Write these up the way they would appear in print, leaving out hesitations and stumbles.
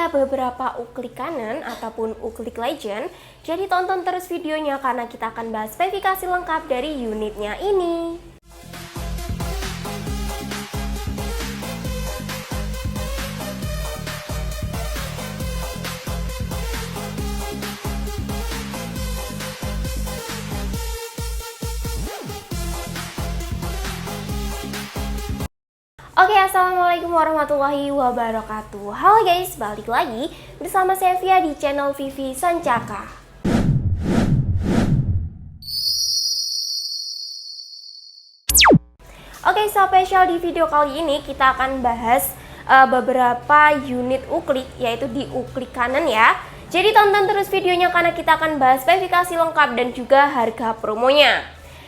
ada beberapa uklik kanan ataupun uklik legend, jadi tonton terus videonya karena kita akan bahas spesifikasi lengkap dari unitnya ini. Oke, assalamualaikum warahmatullahi wabarakatuh. Halo guys, balik lagi bersama saya Via di channel Vivi Sancaka. Oke, spesial di video kali ini kita akan bahas beberapa unit uklik, yaitu di uklik kanan ya. Jadi tonton terus videonya karena kita akan bahas spesifikasi lengkap dan juga harga promonya.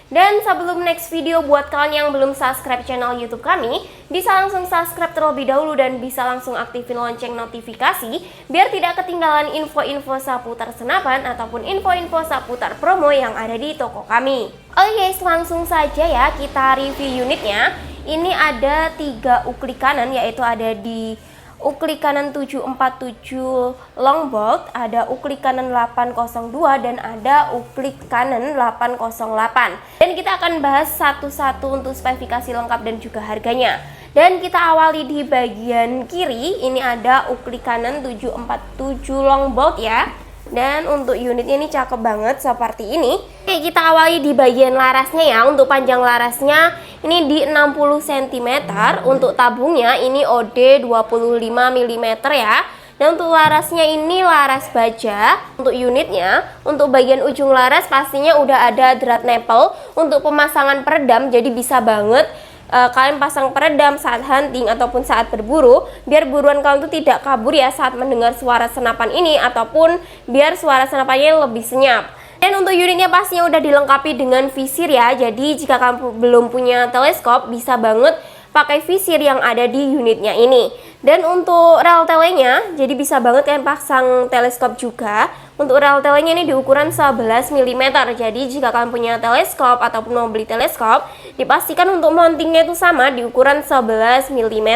Dan sebelum next video, buat kalian yang belum subscribe channel YouTube kami, bisa langsung subscribe terlebih dahulu dan bisa langsung aktifin lonceng notifikasi biar tidak ketinggalan info-info seputar senapan ataupun info-info seputar promo yang ada di toko kami. Oke guys, langsung saja ya kita review unitnya. Ini ada 3 uklik kanan, yaitu ada di uklik kanan 747 long bolt, ada uklik kanan 802 dan ada uklik kanan 808. Dan kita akan bahas satu-satu untuk spesifikasi lengkap dan juga harganya. Dan kita awali di bagian kiri, ini ada uklik kanan 747 long bolt ya. Dan untuk unitnya ini cakep banget seperti ini. Oke, kita awali di bagian larasnya ya. Untuk panjang larasnya ini di 60 cm. Untuk tabungnya ini OD 25 mm ya. Dan untuk larasnya ini laras baja. Untuk unitnya, untuk bagian ujung laras pastinya udah ada drat nipple untuk pemasangan peredam. Jadi bisa banget kalian pasang peredam saat hunting ataupun saat berburu, biar buruan kalian tuh tidak kabur ya saat mendengar suara senapan ini, ataupun biar suara senapannya lebih senyap. Dan untuk unitnya pastinya udah dilengkapi dengan visir ya. Jadi jika kalian belum punya teleskop, bisa banget pakai visir yang ada di unitnya ini. Dan untuk rel telenya, jadi bisa banget kalian pasang teleskop juga. Untuk rel telenya ini di ukuran 11 mm. Jadi jika kalian punya teleskop ataupun mau beli teleskop, dipastikan untuk mountingnya itu sama di ukuran 11 mm.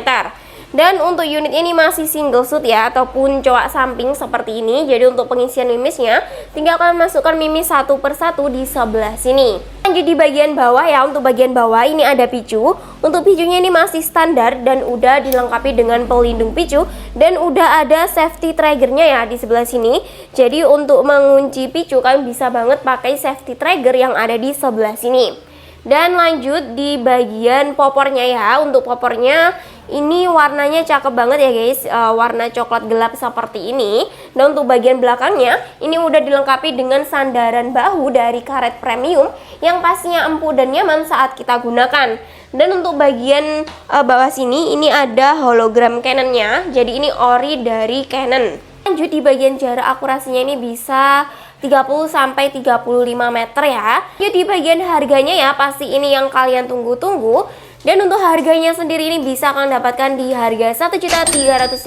Dan untuk unit ini masih single shoot ya, ataupun coak samping seperti ini. Jadi untuk pengisian mimisnya, tinggal kalian masukkan mimis satu persatu di sebelah sini. Lanjut di bagian bawah ya. Untuk bagian bawah ini ada picu. Untuk picunya ini masih standar dan udah dilengkapi dengan pelindung picu. Dan udah ada safety triggernya ya di sebelah sini. Jadi untuk mengunci picu kalian bisa banget pakai safety trigger yang ada di sebelah sini. Dan lanjut di bagian popornya ya. Untuk popornya ini warnanya cakep banget ya guys, warna coklat gelap seperti ini. Dan untuk bagian belakangnya ini udah dilengkapi dengan sandaran bahu dari karet premium yang pastinya empuk dan nyaman saat kita gunakan. Dan untuk bagian bawah sini ini ada hologram Canonnya, jadi ini ori dari Canon. Lanjut di bagian jarak akurasinya ini bisa 30-35 meter ya. Jadi bagian harganya ya, pasti ini yang kalian tunggu-tunggu. Dan untuk harganya sendiri ini bisa kalian dapatkan di harga 1.350.000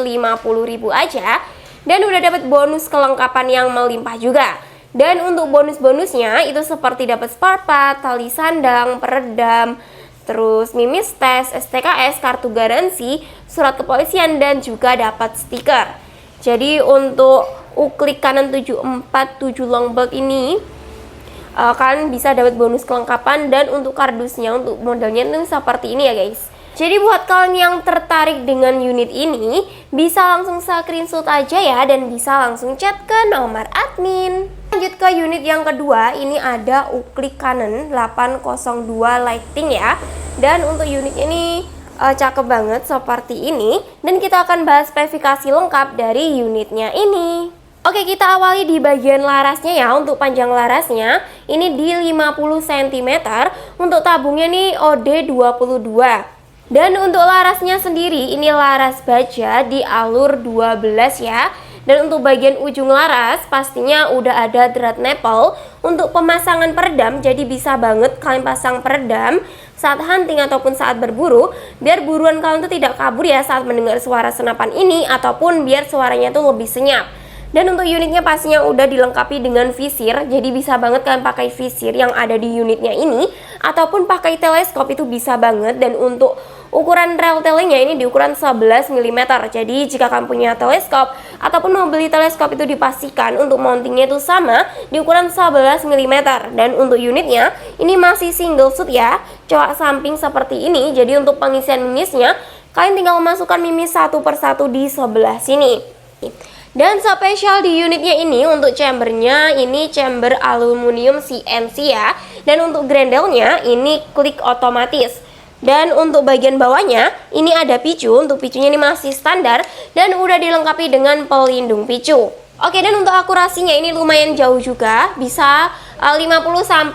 aja. Dan udah dapat bonus kelengkapan yang melimpah juga. Dan untuk bonus-bonusnya itu seperti dapat spare part, tali sandang, peredam, terus mimis tes, STKS, kartu garansi, surat kepolisian, dan juga dapat stiker. Jadi untuk uklik kanan 747 long bolt ini kalian bisa dapat bonus kelengkapan. Dan untuk kardusnya, untuk modelnya itu seperti ini ya guys. Jadi buat kalian yang tertarik dengan unit ini, bisa langsung screenshot aja ya, dan bisa langsung chat ke nomor admin. Lanjut ke unit yang kedua, ini ada uklik Canon 802 lighting ya. Dan untuk unit ini cakep banget seperti ini. Dan kita akan bahas spesifikasi lengkap dari unitnya ini. Oke, kita awali di bagian larasnya ya. Untuk panjang larasnya ini di 50 cm. Untuk tabungnya nih OD 22. Dan untuk larasnya sendiri ini laras baja di alur 12 ya. Dan untuk bagian ujung laras pastinya udah ada drat nipple untuk pemasangan peredam. Jadi bisa banget kalian pasang peredam saat hunting ataupun saat berburu, biar buruan kalian tuh tidak kabur ya saat mendengar suara senapan ini, ataupun biar suaranya tuh lebih senyap. Dan untuk unitnya pastinya udah dilengkapi dengan visir. Jadi bisa banget kalian pakai visir yang ada di unitnya ini, ataupun pakai teleskop itu bisa banget. Dan untuk ukuran rel telenya ini di ukuran 11 mm. Jadi jika kalian punya teleskop ataupun mau beli teleskop itu dipastikan untuk mountingnya itu sama di ukuran 11 mm. Dan untuk unitnya ini masih single shoot ya, coak samping seperti ini. Jadi untuk pengisian mimisnya kalian tinggal memasukkan mimis satu persatu di sebelah sini. Dan spesial di unitnya ini untuk chambernya ini chamber aluminium CNC ya. Dan untuk grendelnya ini klik otomatis. Dan untuk bagian bawahnya ini ada picu. Untuk picunya ini masih standar dan udah dilengkapi dengan pelindung picu. Oke, dan untuk akurasinya ini lumayan jauh juga, bisa 50-80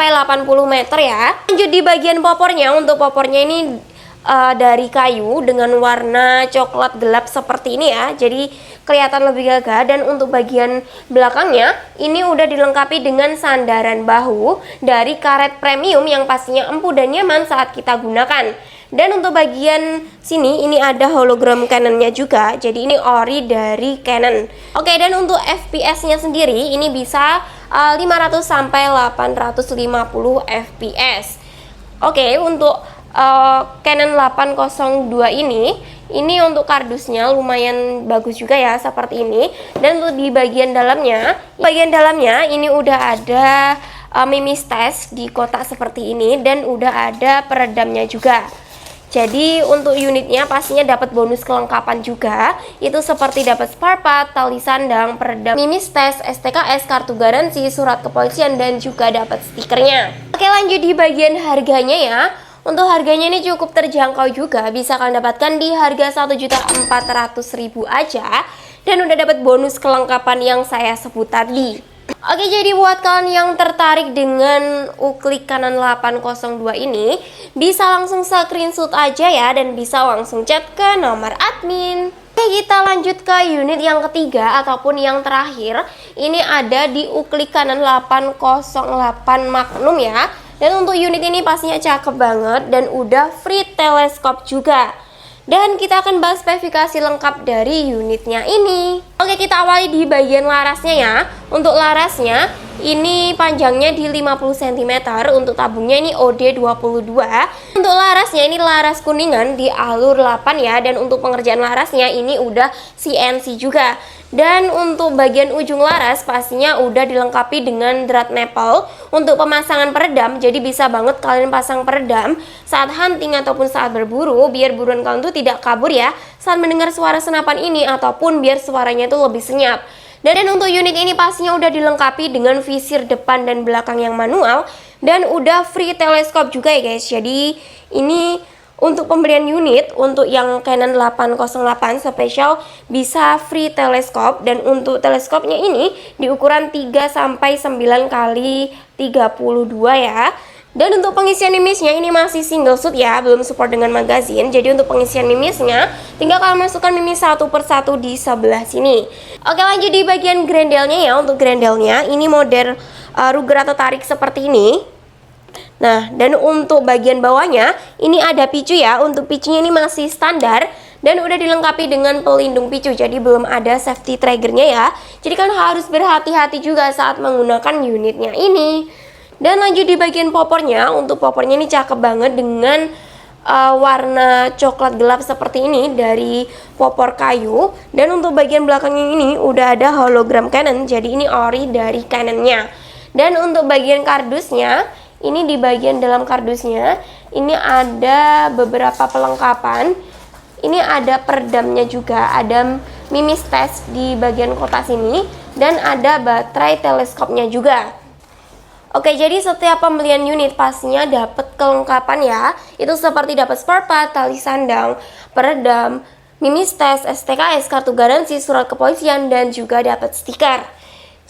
meter ya. Lanjut di bagian popornya. Untuk popornya ini dari kayu dengan warna coklat gelap seperti ini ya, jadi kelihatan lebih gagah. Dan untuk bagian belakangnya ini udah dilengkapi dengan sandaran bahu dari karet premium yang pastinya empuk dan nyaman saat kita gunakan. Dan untuk bagian sini ini ada hologram Canon-nya juga, jadi ini ori dari Canon. Oke, dan untuk FPS-nya sendiri ini bisa 500 sampai 850 FPS. Oke, untuk Canon 802 ini untuk kardusnya lumayan bagus juga ya, seperti ini. Dan untuk di bagian dalamnya ini udah ada mimis test di kotak seperti ini dan udah ada peredamnya juga. Jadi untuk unitnya pastinya dapat bonus kelengkapan juga, itu seperti dapat spare part, tali sandang, peredam, mimis tes, STKS, kartu garansi, surat kepolisian, dan juga dapat stikernya. Oke, lanjut di bagian harganya ya. Untuk harganya ini cukup terjangkau juga, bisa kalian dapatkan di harga 1.400.000 aja. Dan udah dapat bonus kelengkapan yang saya sebut tadi. Oke, jadi buat kalian yang tertarik dengan uklik Canon 802 ini, bisa langsung screenshot aja ya, dan bisa langsung chat ke nomor admin. Oke, kita lanjut ke unit yang ketiga ataupun yang terakhir. Ini ada di uklik Canon 808 Magnum ya. Dan untuk unit ini pastinya cakep banget dan udah free teleskop juga. Dan kita akan bahas spesifikasi lengkap dari unitnya ini. Oke, kita awali di bagian larasnya ya. Untuk larasnya ini panjangnya di 50 cm, untuk tabungnya ini OD22. Untuk larasnya ini laras kuningan di alur 8 ya, dan untuk pengerjaan larasnya ini udah CNC juga. Dan untuk bagian ujung laras pastinya udah dilengkapi dengan drat nipple untuk pemasangan peredam. Jadi bisa banget kalian pasang peredam saat hunting ataupun saat berburu, biar buruan kalian tuh tidak kabur ya saat mendengar suara senapan ini, ataupun biar suaranya itu lebih senyap. Dan untuk unit ini pastinya udah dilengkapi dengan visir depan dan belakang yang manual, dan udah free teleskop juga ya guys. Jadi ini untuk pembelian unit untuk yang Canon 808 spesial bisa free teleskop. Dan untuk teleskopnya ini di ukuran 3-9 kali 32 ya. Dan untuk pengisian mimisnya ini masih single shoot ya, belum support dengan magazine. Jadi untuk pengisian mimisnya tinggal kalian masukkan mimis satu persatu di sebelah sini. Oke, lanjut di bagian grendelnya ya. Untuk grendelnya ini model ruger atau tarik seperti ini. Nah, dan untuk bagian bawahnya ini ada picu ya. Untuk picunya ini masih standar dan udah dilengkapi dengan pelindung picu, jadi belum ada safety triggernya ya. Jadi kan harus berhati-hati juga saat menggunakan unitnya ini. Dan lanjut di bagian popornya. Untuk popornya ini cakep banget dengan warna coklat gelap seperti ini dari popor kayu. Dan untuk bagian belakangnya ini udah ada hologram Canon, jadi ini ori dari Canon-nya. Dan untuk bagian kardusnya, ini di bagian dalam kardusnya ini ada beberapa pelengkapan. Ini ada peredamnya juga, ada mimis test di bagian kotak sini, dan ada baterai teleskopnya juga. Oke, jadi setiap pembelian unit pastinya dapat kelengkapan ya. Itu seperti dapat spare part, tali sandang, peredam, mimis test, STKS, kartu garansi, surat kepolisian, dan juga dapat stiker.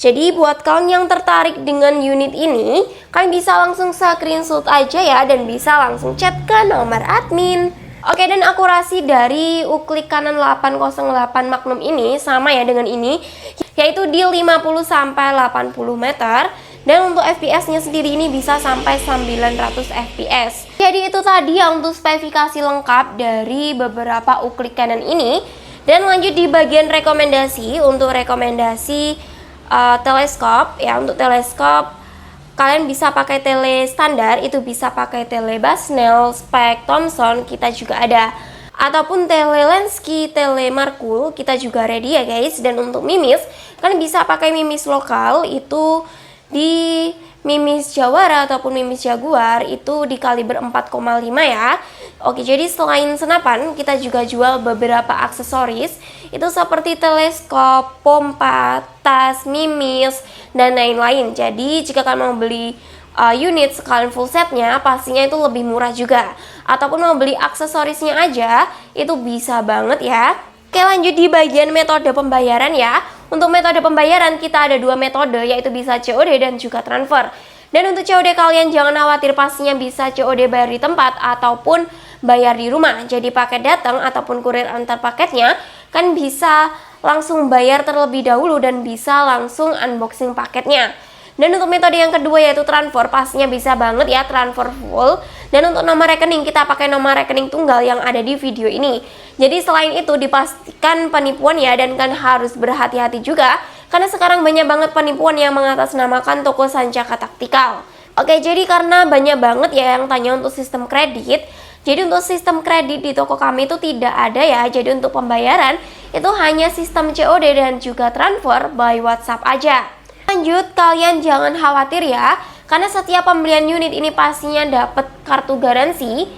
Jadi buat kalian yang tertarik dengan unit ini, kalian bisa langsung screenshot aja ya, dan bisa langsung chat ke nomor admin. Oke, dan akurasi dari uklik Canon 808 Magnum ini sama ya dengan ini, yaitu di 50-80 meter. Dan untuk FPS-nya sendiri ini bisa sampai 900 FPS. Jadi itu tadi ya untuk spesifikasi lengkap dari beberapa uklik Canon ini. Dan lanjut di bagian rekomendasi. Untuk rekomendasi teleskop ya, untuk teleskop kalian bisa pakai tele standar, itu bisa pakai tele Basnel, spek Thomson, kita juga ada. ataupun Telelensky, Telemarkul, kita juga ready ya guys. Dan untuk mimis, kalian bisa pakai mimis lokal itu di mimis Jawara ataupun mimis Jaguar itu di kaliber 4,5 ya. Oke, jadi selain senapan, kita juga jual beberapa aksesoris itu seperti teleskop, pompa, tas, mimis, dan lain-lain. Jadi jika kalian mau beli unit sekalian full setnya, pastinya itu lebih murah juga. Ataupun mau beli aksesorisnya aja, itu bisa banget ya. Oke, lanjut di bagian metode pembayaran ya. Untuk metode pembayaran kita ada dua metode, yaitu bisa COD dan juga transfer. Dan untuk COD kalian jangan khawatir, pastinya bisa COD bayar di tempat ataupun bayar di rumah. Jadi paket datang ataupun kurir antar paketnya kan bisa langsung bayar terlebih dahulu dan bisa langsung unboxing paketnya. Dan untuk metode yang kedua yaitu transfer, pastinya bisa banget ya transfer full. Dan untuk nomor rekening kita pakai nomor rekening tunggal yang ada di video ini. Jadi selain itu dipastikan penipuan ya, dan kan harus berhati-hati juga karena sekarang banyak banget penipuan yang mengatasnamakan toko Sancaka Taktikal. Oke, jadi karena banyak banget ya yang tanya untuk sistem kredit. Jadi untuk sistem kredit di toko kami itu tidak ada ya. Jadi untuk pembayaran itu hanya sistem COD dan juga transfer by WhatsApp aja. Lanjut, kalian jangan khawatir ya, karena setiap pembelian unit ini pastinya dapat kartu garansi.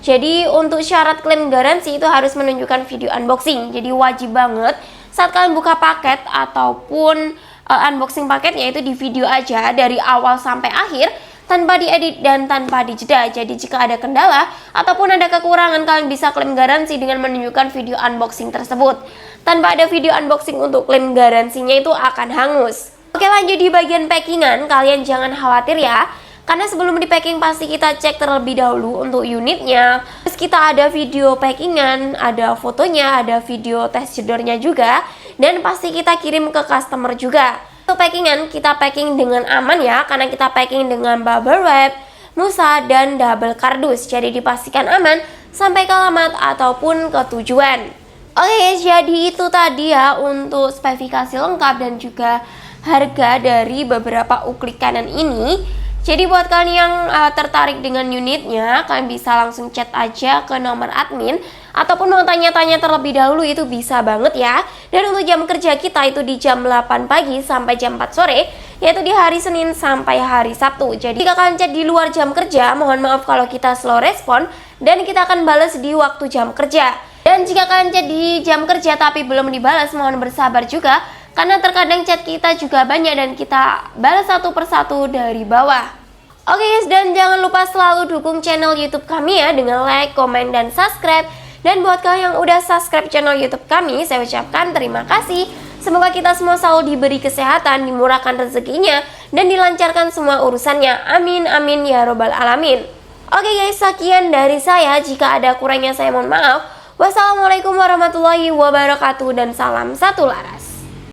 Jadi untuk syarat klaim garansi itu harus menunjukkan video unboxing. Jadi wajib banget saat kalian buka paket ataupun unboxing paketnya itu di video aja dari awal sampai akhir, tanpa diedit dan tanpa dijeda. Jadi jika ada kendala ataupun ada kekurangan, kalian bisa klaim garansi dengan menunjukkan video unboxing tersebut. Tanpa ada video unboxing untuk klaim garansinya itu akan hangus. Oke, lanjut di bagian packingan, kalian jangan khawatir ya, karena sebelum di packing pasti kita cek terlebih dahulu untuk unitnya. Terus kita ada video packingan, ada fotonya, ada video test jedornya juga, dan pasti kita kirim ke customer juga. Untuk packingan kita packing dengan aman ya, karena kita packing dengan bubble wrap, musa, dan double kardus. Jadi dipastikan aman sampai ke alamat ataupun ke tujuan. Oke guys, jadi itu tadi ya untuk spesifikasi lengkap dan juga harga dari beberapa uklik kanan ini. Jadi buat kalian yang tertarik dengan unitnya, kalian bisa langsung chat aja ke nomor admin, ataupun mau tanya-tanya terlebih dahulu itu bisa banget ya. Dan untuk jam kerja kita itu di jam 8 pagi sampai jam 4 sore, yaitu di hari Senin sampai hari Sabtu. Jadi jika kalian chat di luar jam kerja, mohon maaf kalau kita slow respon, dan kita akan balas di waktu jam kerja. Dan jika kalian chat di jam kerja tapi belum dibalas, mohon bersabar juga, karena terkadang chat kita juga banyak dan kita balas satu persatu dari bawah. Oke guys, dan jangan lupa selalu dukung channel YouTube kami ya dengan like, komen, dan subscribe. Dan buat kalian yang udah subscribe channel YouTube kami, saya ucapkan terima kasih. Semoga kita semua selalu diberi kesehatan, dimurahkan rezekinya, dan dilancarkan semua urusannya. Amin, amin ya robbal alamin. Oke guys, sekian dari saya. Jika ada kurangnya saya mohon maaf. Wassalamualaikum warahmatullahi wabarakatuh dan salam satu laras.